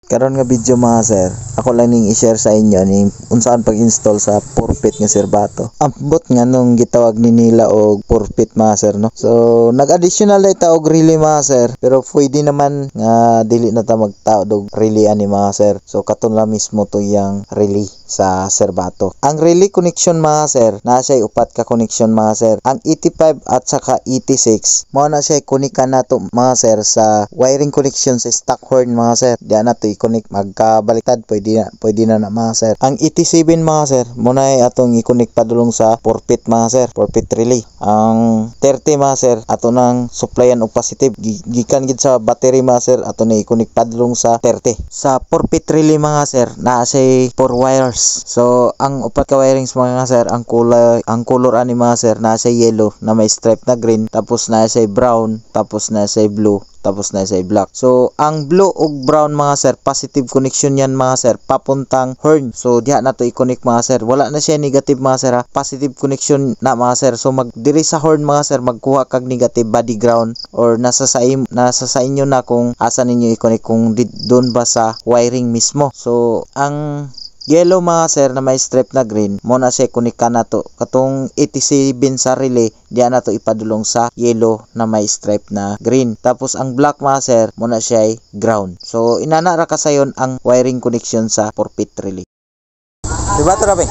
Karon nga video mga sir, ako lang ning i-share sa inyo ning unsaan pag-install sa forfeit nga serbato. Ambot nga nung gitawag ni nila og forfeit mga sir no. So nag-additional day ta og relay mga sir, pero pwede naman nga dili na ta magtaod og relay ani mga sir. So katon la mismo to yang relay sa serbato. Ang relay connection mga sir, na siya upat ka connection mga sir. Ang 85 at saka 86 mao na siya kunikan nato mga sir sa wiring connection sa stock horn mga sir. Diyan na to i-connect magkabaliktad pwede na mga sir. Ang 87 mga sir muna ay atong i-connect padulong sa forfeit mga sir, forfeit relay. Ang 30 mga sir ato nang supplyan og positive gikan gid sa battery mga sir, ato na i-connect padulong sa 30. Sa forfeit relay mga sir naa say 4 wires. So ang upat ka wirings mga sir, ang color ani mga sir na say yellow na may stripe na green, tapos na say brown, tapos na say blue, tapos na say black. So ang blue ug brown mga sir, positive connection yan mga sir papuntang horn. So diha na to i-connect mga sir. Wala na siya negative mga sir ha. Positive connection na mga sir. So diri sa horn mga sir magkuha kag negative body ground or nasa sa inyo na kung asa ninyo i-connect, kung doon ba sa wiring mismo. So ang yellow mga sir na may stripe na green mo na siya kunika na to katong 87 sa relay, diyan na to ipadulong sa yellow na may stripe na green. Tapos ang black mga sir mo na siya ay ground. So inana ra kasayon ang wiring connection sa forfeit relay. Diba to Rabi?